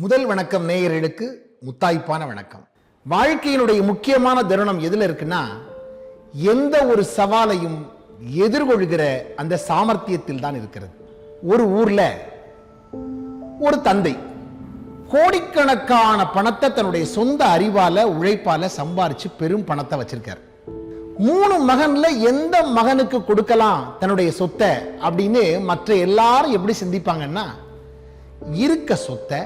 முதல் வணக்கம் நேயர்களுக்கு முத்தாய்ப்பான வணக்கம். வாழ்க்கையினுடைய முக்கியமான தருணம் எதுல இருக்குன்னா, எந்த ஒரு சவாலையும் எதிர்கொள்கிற அந்த சாமர்த்தியத்தில் தான் இருக்கிறது. ஒரு ஊர்ல ஒரு தந்தை கோடிக்கணக்கான பணத்தை தன்னுடைய சொந்த அறிவால உழைப்பால சம்பாரிச்சு பெரும் பணத்தை வச்சிருக்காரு. 3 மகன்ல எந்த மகனுக்கு கொடுக்கலாம் தன்னுடைய சொத்தை அப்படின்னு மற்ற எல்லாரும் எப்படி சிந்திப்பாங்கன்னா, இருக்க சொத்தை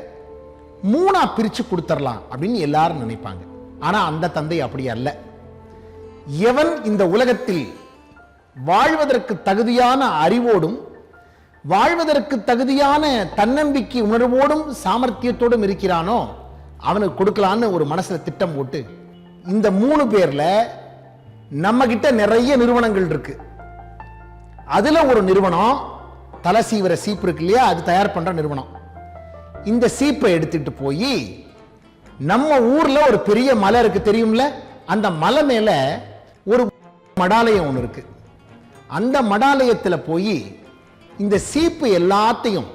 3 பிரிச்சு கொடுத்துடலாம் அப்படின்னு எல்லாரும் நினைப்பாங்க. ஆனா அந்த தந்தை அப்படி அல்ல. எவன் இந்த உலகத்தில் வாழ்வதற்கு தகுதியான அறிவோடும் வாழ்வதற்கு தகுதியான தன்னம்பிக்கை உணர்வோடும் சாமர்த்தியத்தோடும் இருக்கிறானோ அவனுக்கு கொடுக்கலான்னு ஒரு மனசுல திட்டம் போட்டு, இந்த 3 பேர்ல நம்ம கிட்ட நிறைய நிறுவனங்கள் இருக்கு. அதுல ஒரு நிறுவனம் தலை சீவிர சீப்பு இருக்கு இல்லையா, அது தயார் பண்ற நிறுவனம். இந்த சீப்பை எடுத்துட்டு போய் நம்ம ஊர்ல ஒரு பெரிய மலை இருக்கு தெரியும்ல, அந்த மலை மேல ஒரு மடாலயம் ஒன்று இருக்கு. அந்த மடாலயத்துல போய் இந்த சீப்பு எல்லாத்தையும்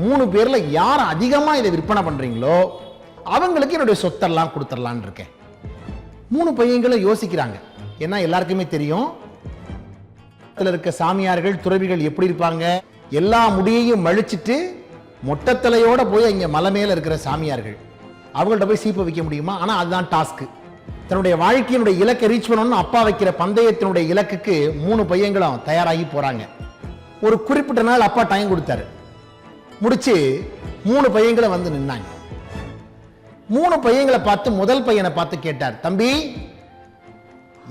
3 பேர்ல யார் அதிகமா இதை விற்பனை பண்றீங்களோ அவங்களுக்கு என்னுடைய சொத்தெல்லாம் கொடுத்துடலான் இருக்கேன். 3 பையங்களும் யோசிக்கிறாங்க. ஏன்னா எல்லாருக்குமே தெரியும் இருக்க சாமியார்கள் துறவிகள் எப்படி இருப்பாங்க. எல்லா முடியையும் மழிச்சிட்டு மொட்டத்தலையோட போய் இங்க மலை மேல இருக்கிற சாமியார்கள் அவங்கள்ட்ட போய் சீப்பை வைக்க முடியுமா? ஆனா அதுதான் டாஸ்க். தன்னுடைய வாழ்க்கையினுடைய இலக்கை ரீச் பண்ணணும்னு அப்பா வைக்கிற பந்தயத்தினுடைய இலக்குக்கு 3 பையங்களும் தயாராகி போறாங்க. ஒரு குறிப்பிட்ட நாள் அப்பா டைம் கொடுத்தாரு. முடிச்சு 3 பையங்களும் வந்து நின்னாங்க. 3 பையங்களை பார்த்து முதல் பையனை பார்த்து கேட்டார், தம்பி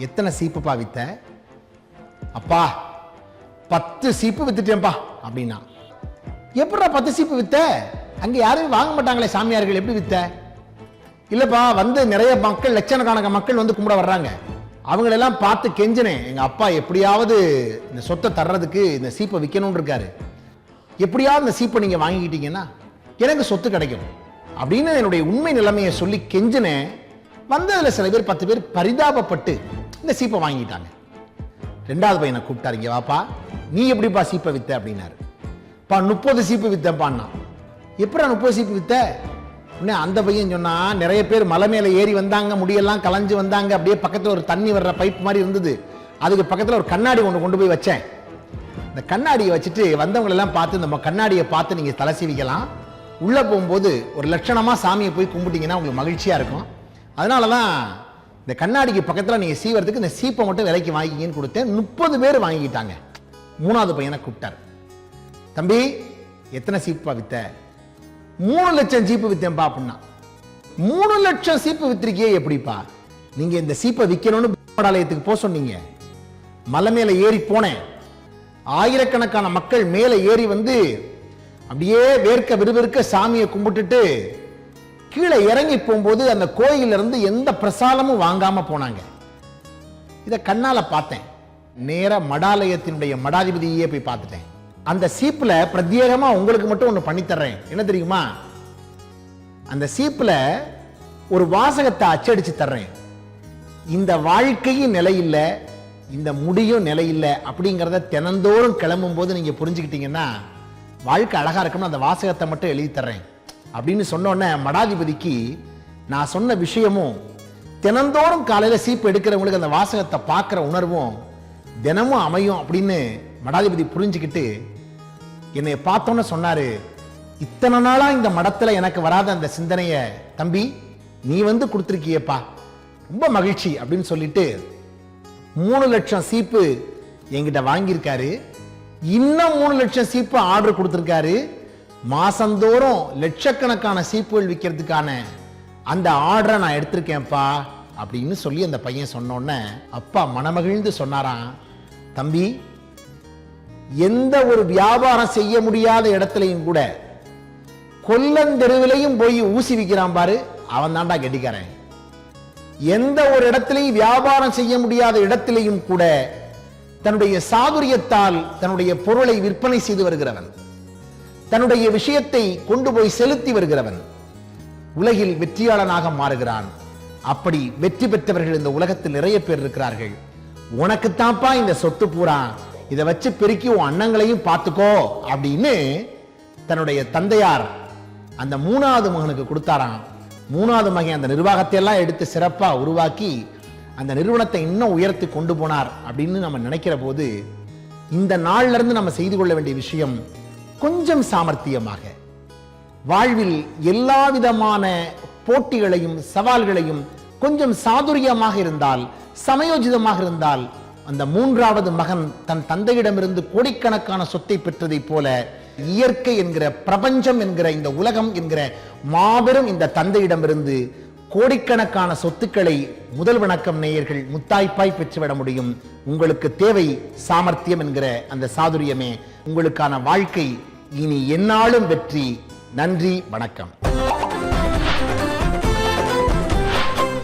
எத்தனை சீப்புப்பா வித்த? அப்பா 10 சீப்பு வித்துட்டேன்பா அப்படின்னா. எப்படா 10 சீப்பு வித்த? அங்க யாரும் வாங்க மாட்டாங்களே சாமியார்கள், எப்படி வித்த? இல்லப்பா வந்து நிறைய மக்கள், லட்சக்கணக்கான மக்கள் வந்து கும்பிட வர்றாங்க, அவங்களெல்லாம் பார்த்து கெஞ்சினேன், எங்க அப்பா எப்படியாவது இந்த சொத்தை தர்றதுக்கு இந்த சீப்பை விற்கணும்னு இருக்காரு, எப்படியாவது இந்த சீப்பை நீங்க வாங்கிக்கிட்டீங்கன்னா எனக்கு சொத்து கிடைக்கும் அப்படின்னு என்னுடைய உண்மை நிலைமையை சொல்லி கெஞ்சினேன். வந்ததுல சில பேர் 10 பேர் பரிதாபப்பட்டு இந்த சீப்பை வாங்கிட்டாங்க. 2வது பையனை கூப்பிட்டாரு, இங்க வாப்பா, நீ எப்படிப்பா சீப்பை வித்த அப்படின்னாரு. பா 30 சீப்பு வித்தப்பான்னா. எப்படா 30 சீப்பு வித்த? அந்த பையன் சொன்னா, நிறைய பேர் மலை மேல ஏறி வந்தாங்க, முடியெல்லாம் கலைஞ்சு வந்தாங்க, அப்படியே பக்கத்துல ஒரு தண்ணி வர்ற பைப் மாதிரி இருந்தது, அதுக்கு பக்கத்துல ஒரு கண்ணாடி ஒன்று கொண்டு போய் வச்சேன். இந்த கண்ணாடியை வச்சுட்டு வந்தவங்க எல்லாம் பார்த்து இந்த கண்ணாடியை பார்த்து நீங்க தலை சீவிக்கலாம், உள்ள போகும்போது ஒரு லட்சணமா சாமியை போய் கும்பிட்டீங்கன்னா உங்களுக்கு மகிழ்ச்சியா இருக்கும், அதனாலதான் இந்த கண்ணாடிக்கு பக்கத்துல நீங்க சீவறதுக்கு இந்த சீப்பை மட்டும் விலைக்கு வாங்கிக்கிங்கன்னு கொடுத்தேன். 30 பேர் வாங்கிட்டாங்க. 3வது பையனை கூப்பிட்டார், தம்பி எத்தனை சீப்பா வித்த? 3 லட்சம் சீப்பு வித்தேன்பா அப்படின்னா. 3 லட்சம் சீப்பு வித்திருக்கியே எப்படிப்பா? நீங்க இந்த சீப்பை விற்கணும்னு மடாலயத்துக்கு போக சொன்னீங்க, மலை மேல ஏறி போனேன், ஆயிரக்கணக்கான மக்கள் மேல ஏறி வந்து அப்படியே வேர்க்க விறுவிறுக்க சாமியை கும்பிட்டுட்டு கீழே இறங்கி போகும்போது அந்த கோயில இருந்து எந்த பிரசாதமும் வாங்காம போனாங்க. இதை கண்ணால பார்த்தேன். நேர மடாலயத்தினுடைய மடாதிபதியே போய் பார்த்துட்டேன். அந்த சீப்புல பிரத்யேகமா உங்களுக்கு மட்டும் ஒண்ணு பண்ணி தர்றேன், என்ன தெரியுமா? அந்த சீப்புல ஒரு வாசகத்தை அச்சடிச்சு தர்றேன், இந்த வாழ்க்கையும் நிலையில்லை, இந்த முடியும் நிலையில்லை அப்படிங்கிறத தினந்தோறும் கிளம்பும் போது நீங்க புரிஞ்சுக்கிட்டீங்கன்னா வாழ்க்கை அழகா இருக்கும்னு அந்த வாசகத்தை மட்டும் எழுதி தர்றேன் அப்படின்னு சொன்னோன்னே மடாதிபதிக்கு நான் சொன்ன விஷயமும் தினந்தோறும் காலையில சீப்பு எடுக்கிறவங்களுக்கு அந்த வாசகத்தை பார்க்கிற உணர்வும் தினமும் அமையும் அப்படின்னு மடாதிபதி புரிஞ்சுக்கிட்டு என்னை பார்த்தோன்னு சொன்னாரு, இத்தனை நாளா இந்த மடத்துல எனக்கு வராத அந்த சிந்தனைய தம்பி நீ வந்து கொடுத்துருக்கியப்பா, ரொம்ப மகிழ்ச்சி அப்படின்னு சொல்லிட்டு 3 லட்சம் சீப்பு என்கிட்ட வாங்கியிருக்காரு. இன்னும் 3 லட்சம் சீப்பு ஆர்டர் கொடுத்துருக்காரு. மாசந்தோறும் லட்சக்கணக்கான சீப்புகள் விற்கிறதுக்கான அந்த ஆர்டரை நான் எடுத்திருக்கேன்ப்பா அப்படின்னு சொல்லி அந்த பையன் சொன்னோன்னே அப்பா மனமகிழ்ந்து சொன்னாராம், தம்பி எந்த ஒரு வியாபாரம் செய்ய முடியாத இடத்துலையும் கூட கொல்லந்தெருவிலையும் போய் ஊசி விற்கிறான் பாரு, அவன் தாண்டா கெட்டிக்காரன். எந்த ஒரு இடத்திலையும் வியாபாரம் செய்ய முடியாத இடத்திலையும் கூட தன்னுடைய சாதுரியத்தால் தன்னுடைய பொருளை விற்பனை செய்து வருகிறவன், தன்னுடைய விஷயத்தை கொண்டு போய் செலுத்தி வருகிறவன் உலகில் வெற்றியாளனாக மாறுகிறான். அப்படி வெற்றி பெற்றவர்கள் இந்த உலகத்தில் நிறைய பேர் இருக்கிறார்கள். உனக்குத்தான்ப்பா இந்த சொத்து பூரா, இதை வச்சு பெருக்கி உன் அண்ணங்களையும் பார்த்துக்கோ அப்படின்னு தன்னுடைய தந்தையார் அந்த மூணாவது மகனுக்கு கொடுத்தாராம். மூணாவது மகன் அந்த நிர்வாகத்தை எல்லாம் எடுத்து சிறப்பா உருவாக்கி அந்த நிறுவனத்தை இன்னும் உயர்த்தி கொண்டு போனார் அப்படின்னு நம்ம நினைக்கிற போது, இந்த நாள்ல இருந்து நம்ம செய்து கொள்ள வேண்டிய விஷயம், கொஞ்சம் சாமர்த்தியமாக வாழ்வில் எல்லா விதமான போட்டிகளையும் சவால்களையும் கொஞ்சம் சாதுரியமாக இருந்தால், சமயோஜிதமாக இருந்தால், அந்த மூன்றாவது மகன் தன் தந்தையிடமிருந்து கோடிக்கணக்கான சொத்தை பெற்றதை போல இயற்கை என்கிற பிரபஞ்சம் என்கிற இந்த உலகம் என்கிற மாபெரும் இந்த தந்தையிடமிருந்து கோடிக்கணக்கான சொத்துக்களை முதல் வணக்கம் நேயர்கள் முத்தாய்ப்பாய் பெற்றுவிட முடியும். உங்களுக்கு தேவை சாமர்த்தியம் என்கிற அந்த சாதுரியமே. உங்களுக்கான வாழ்க்கை இனி எந்நாளும் வெற்றி. நன்றி, வணக்கம்.